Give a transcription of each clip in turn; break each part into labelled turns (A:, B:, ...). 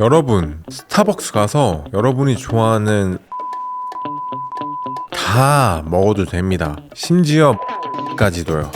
A: 여러분, 스타벅스 가서 여러분이 좋아하는 다 먹어도 됩니다. 심지어 까지도요.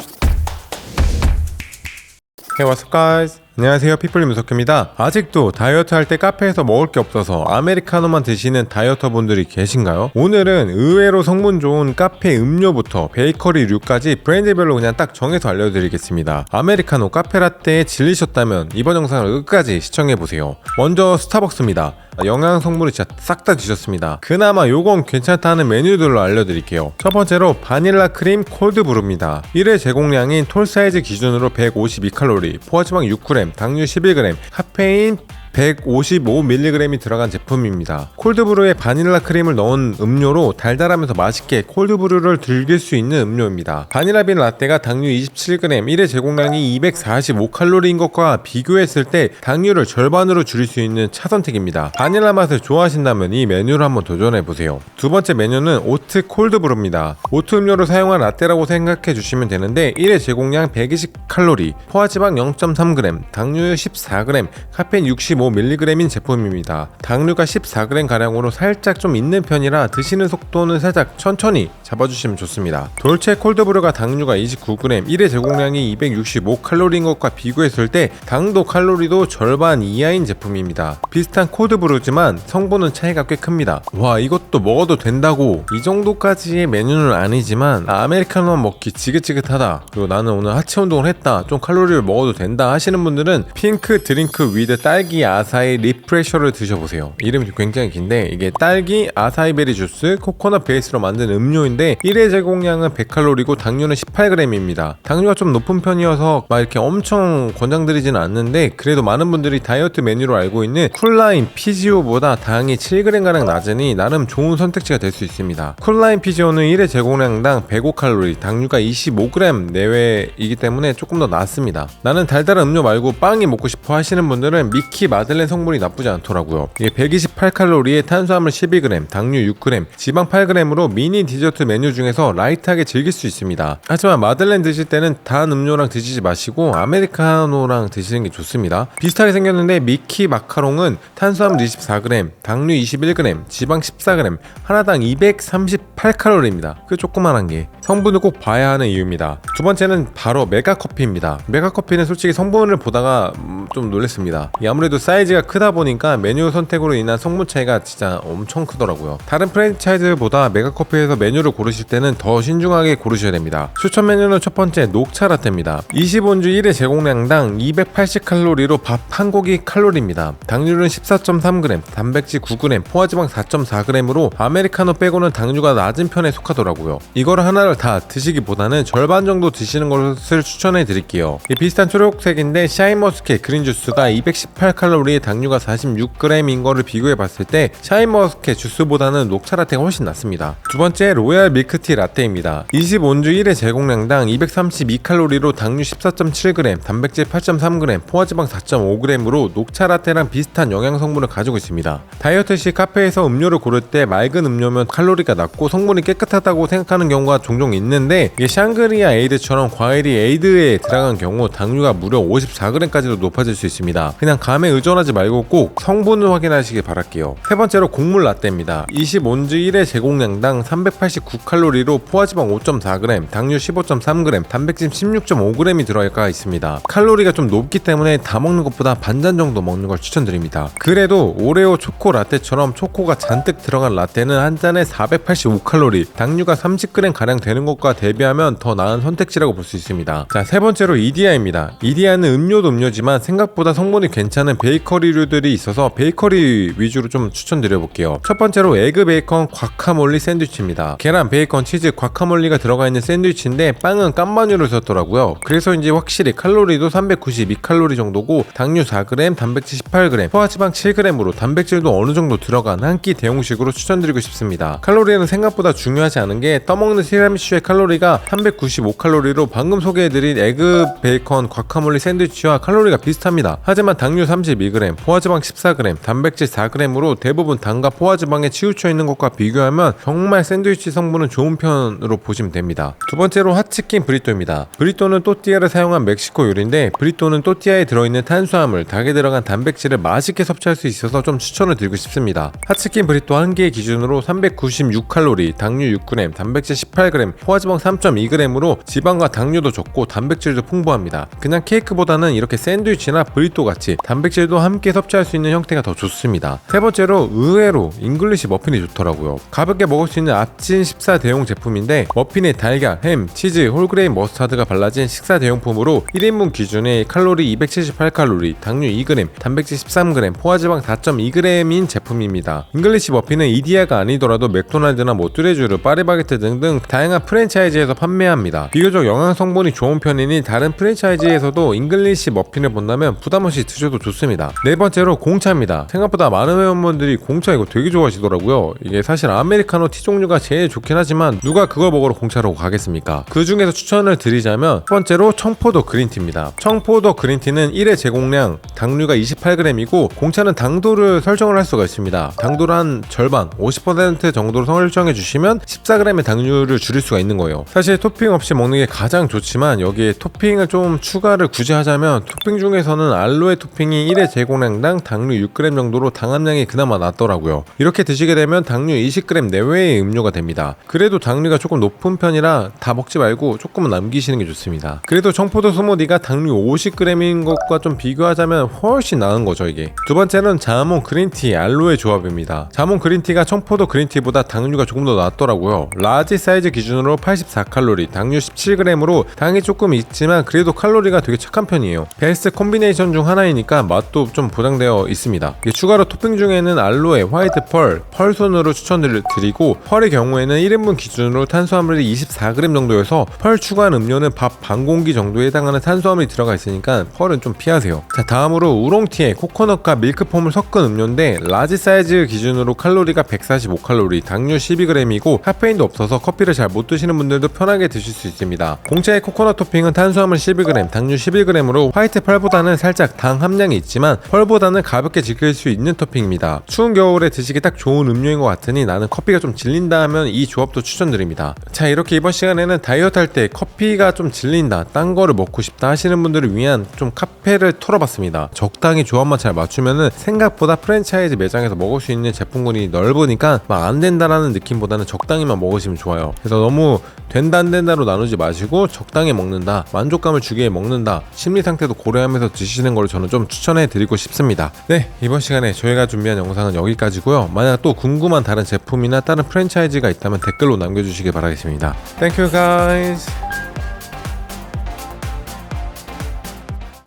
A: Hey, what's up guys? 안녕하세요, 피플리 문석규입니다. 아직도 다이어트 할 때 카페에서 먹을 게 없어서 아메리카노만 드시는 다이어터 분들이 계신가요? 오늘은 의외로 성분 좋은 카페 음료부터 베이커리류까지 브랜드별로 그냥 딱 정해서 알려드리겠습니다. 아메리카노, 카페라떼에 질리셨다면 이번 영상을 끝까지 시청해보세요. 먼저 스타벅스입니다. 영양 성분을 진짜 싹 다 주셨습니다. 그나마 요건 괜찮다 하는 메뉴들로 알려드릴게요. 첫 번째로 바닐라 크림 콜드브루입니다. 1회 제공량인 톨 사이즈 기준으로 152칼로리, 포화지방 6g, 당류 11g, 카페인 155mg이 들어간 제품입니다. 콜드브루에 바닐라 크림을 넣은 음료로 달달하면서 맛있게 콜드브루를 즐길 수 있는 음료입니다. 바닐라빈 라떼가 당류 27g, 1회 제공량이 245칼로리인 것과 비교했을 때 당류를 절반으로 줄일 수 있는 차선택입니다. 바닐라 맛을 좋아하신다면 이 메뉴를 한번 도전해보세요. 두 번째 메뉴는 오트 콜드브루입니다. 오트 음료를 사용한 라떼라고 생각해 주시면 되는데 1회 제공량 120칼로리, 포화지방 0.3g, 당류 14g, 카페인 65mg인 제품입니다. 당류가 14g 가량으로 살짝 좀 있는 편이라 드시는 속도는 살짝 천천히 잡아주시면 좋습니다. 돌체 콜드브루가 당류가 29g, 1회 제공량이 265칼로리인 것과 비교했을 때 당도 칼로리도 절반 이하인 제품입니다. 비슷한 콜드브루지만 성분은 차이가 꽤 큽니다. 와, 이것도 먹어도 된다고, 이 정도까지의 메뉴는 아니지만 아메리카노만 먹기 지긋지긋하다, 그리고 나는 오늘 하체 운동을 했다, 좀 칼로리를 먹어도 된다 하시는 분들은 핑크 드링크 위드 딸기 아사히 리프레셔를 드셔보세요. 이름이 굉장히 긴데 이게 딸기 아사히베리 주스 코코넛 베이스로 만든 음료인데 1회 제공량은 100칼로리고 당류는 18g입니다. 당류가 좀 높은 편이어서 막 이렇게 엄청 권장드리지는 않는데 그래도 많은 분들이 다이어트 메뉴로 알고 있는 쿨라인 피지오보다 당이 7g가량 낮으니 나름 좋은 선택지가 될 수 있습니다. 쿨라인 피지오는 1회 제공량당 105칼로리, 당류가 25g 내외이기 때문에 조금 더 낫습니다. 나는 달달한 음료 말고 빵이 먹고 싶어 하시는 분들은 미키 마들렌 성분이 나쁘지 않더라고요. 이게 128칼로리에 탄수화물 12g, 당류 6g, 지방 8g으로 미니 디저트 메뉴 중에서 라이트하게 즐길 수 있습니다. 하지만 마들렌 드실 때는 단 음료랑 드시지 마시고 아메리카노랑 드시는 게 좋습니다. 비슷하게 생겼는데 미키 마카롱은 탄수화물 24g, 당류 21g, 지방 14g, 하나당 238칼로리입니다. 그 조그만한 게 성분을 꼭 봐야 하는 이유입니다. 두 번째는 바로 메가커피입니다. 메가커피는 솔직히 성분을 보다가 좀 놀랐습니다. 아무래도 사이즈가 크다 보니까 메뉴 선택으로 인한 성분 차이가 진짜 엄청 크더라고요. 다른 프랜차이즈보다 메가커피에서 메뉴를 고르실 때는 더 신중하게 고르셔야 됩니다. 추천 메뉴는 첫 번째 녹차 라떼입니다. 20온주 1회 제공량당 280칼로리로 밥 한 고기 칼로리입니다. 당류는 14.3g, 단백질 9g, 포화지방 4.4g으로 아메리카노 빼고는 당류가 낮은 편에 속하더라고요. 이거를 하나를 다 드시기보다는 절반 정도 드시는 것을 추천해 드릴게요. 비슷한 초록색인데 샤인머스켓 그린주스가 218칼로리에 당류가 46g인 거를 비교해 봤을 때 샤인머스켓 주스보다는 녹차 라떼가 훨씬 낫습니다. 두 번째 로얄 밀크티 라떼입니다. 20온주 1회 제공량당 232칼로리로 당류 14.7g, 단백질 8.3g, 포화지방 4.5g으로 녹차 라떼랑 비슷한 영양 성분을 가지고 있습니다. 다이어트 시 카페에서 음료를 고를 때 맑은 음료면 칼로리가 낮고 성분이 깨끗하다고 생각하는 경우가 종종 있는데 이게 샹그리아 에이드처럼 과일이 에이드에 들어간 경우 당류가 무려 54g까지도 높아질 수 있습니다. 그냥 감에 의존하지 말고 꼭 성분을 확인하시길 바랄게요. 세 번째로 곡물 라떼입니다. 20온주 1회 제공량당 389칼로리로 포화지방 5.4g, 당류 15.3g, 단백질 16.5g이 들어가 있습니다. 칼로리가 좀 높기 때문에 다 먹는 것보다 반잔 정도 먹는 걸 추천드립니다. 그래도 오레오 초코 라떼처럼 초코가 잔뜩 들어간 라떼는 한 잔에 485칼로리, 당류가 30g 가량 되는 것과 대비하면 더 나은 선택지라고 볼 수 있습니다. 자, 세 번째로 이디야입니다. 이디야는 음료도 음료지만 생각보다 성분이 괜찮은 베이커리류들이 있어서 베이커리 위주로 좀 추천드려볼게요. 첫 번째로 에그 베이컨 과카몰리 샌드위치입니다. 계란, 베이컨, 치즈, 과카몰리가 들어가 있는 샌드위치인데 빵은 깐마뉴를 썼더라고요. 그래서인지 확실히 칼로리도 392칼로리 정도고 당류 4g, 단백질 18g, 포화지방 7g으로 단백질도 어느 정도 들어간 한 끼 대용식으로 추천드리고 싶습니다. 칼로리는 생각보다 중요하지 않은 게 떠먹는 티라미슈의 칼로리가 395칼로리로 방금 소개해드린 에그 베이컨 과카몰리 샌드위치와 칼로리가 비슷합니다. 하지만 당류 32, 32g, 포화지방 14g, 단백질 4g으로 대부분 당과 포화지방에 치우쳐 있는 것과 비교하면 정말 샌드위치 성분은 좋은 편으로 보시면 됩니다. 두 번째로 핫치킨 브리또입니다. 브리또는 또띠아를 사용한 멕시코 요리인데 브리또는 또띠아에 들어있는 탄수화물, 닭에 들어간 단백질을 맛있게 섭취할 수 있어서 좀 추천을 드리고 싶습니다. 핫치킨 브리또 한 개의 기준으로 396칼로리, 당류 6g, 단백질 18g, 포화지방 3.2g으로 지방과 당류도 적고 단백질도 풍부합니다. 그냥 케이크보다는 이렇게 샌드위치나 브리또 같이 단백질도 함께 섭취할 수 있는 형태가 더 좋습니다. 세 번째로 의외로 잉글리시 머핀이 좋더라고요. 가볍게 먹을 수 있는 앞진 식사 대용 제품인데 머핀에 달걀, 햄, 치즈, 홀그레인 머스타드가 발라진 식사 대용품으로 1인분 기준에 칼로리 278칼로리, 당류 2g, 단백질 13g, 포화지방 4.2g인 제품입니다. 잉글리시 머핀은 이디야가 아니더라도 맥도날드나 뭐 뚜레쥬르, 파리바게트 등등 다양한 프랜차이즈에서 판매합니다. 비교적 영양 성분이 좋은 편이니 다른 프랜차이즈에서도 잉글리시 머핀을 본다면 부담없이 드셔도 좋습니다. 네 번째로 공차입니다. 생각보다 많은 회원분들이 공차 이거 되게 좋아하시더라고요. 이게 사실 아메리카노 티 종류가 제일 좋긴 하지만 누가 그걸 먹으러 공차로 가겠습니까? 그 중에서 추천을 드리자면 첫 번째로 청포도 그린티입니다. 청포도 그린티는 1회 제공량 당류가 28g이고 공차는 당도를 설정을 할 수가 있습니다. 당도를 한 절반 50% 정도로 설정해 주시면 14g의 당류를 줄일 수가 있는 거예요. 사실 토핑 없이 먹는 게 가장 좋지만 여기에 토핑을 좀 추가를 굳이 하자면 토핑 중에서는 알로에 토핑이 1회 제공량당 당류 6g 정도로 당함량이 그나마 낮더라고요. 이렇게 드시게 되면 당류 20g 내외의 음료가 됩니다. 그래도 당류가 조금 높은 편이라 다 먹지 말고 조금은 남기시는 게 좋습니다. 그래도 청포도 스무디가 당류 50g인 것과 좀 비교하자면 훨씬 나은 거죠 이게. 두 번째는 자몽 그린티 알로에 조합입니다. 자몽 그린티가 청포도 그린티보다 당류가 조금 더 낮더라고요. 라지 사이즈 기준으로 84칼로리, 당류 17g으로 당이 조금 있지만 그래도 칼로리가 되게 착한 편이에요. 베스트 콤비네이션 중 하나이니까 맛도 좀 보장되어 있습니다. 추가로 토핑 중에는 알로에, 화이트 펄 순으로 추천드리고 펄의 경우에는 1인분 기준으로 탄수화물이 24g 정도여서 펄 추가한 음료는 밥 반 공기 정도에 해당하는 탄수화물이 들어가 있으니까 펄은 좀 피하세요. 자, 다음으로 우롱티에 코코넛과 밀크폼을 섞은 음료인데 라지 사이즈 기준으로 칼로리가 145칼로리, 당류 12g이고 카페인도 없어서 커피를 잘 못 드시는 분들도 편하게 드실 수 있습니다. 공차의 코코넛 토핑은 탄수화물 12g, 당류 11g으로 화이트 펄보다는 살짝 당 함량이 있지만 펄보다는 가볍게 즐길 수 있는 토핑입니다. 추운 겨울에 드시기 딱 좋은 음료인 것 같으니 나는 커피가 좀 질린다 하면 이 조합도 추천드립니다. 자, 이렇게 이번 시간에는 다이어트 할 때 커피가 좀 질린다, 딴 거를 먹고 싶다 하시는 분들을 위한 좀 카페를 털어봤습니다. 적당히 조합만 잘 맞추면은 생각보다 프랜차이즈 매장에서 먹을 수 있는 제품군이 넓으니까 막 안 된다라는 느낌보다는 적당히만 먹으시면 좋아요. 그래서 너무 된다 안 된다로 나누지 마시고 적당히 먹는다, 만족감을 주기 위해 먹는다, 심리 상태도 고려하면서 드시는 걸 저는 좀 추천해 드리고 싶습니다. 네, 이번 시간에 저희가 준비한 영상은 여기까지고요. 만약 또 궁금한 다른 제품이나 다른 프랜차이즈가 있다면 댓글로 남겨주시기 바라겠습니다. Thank you guys.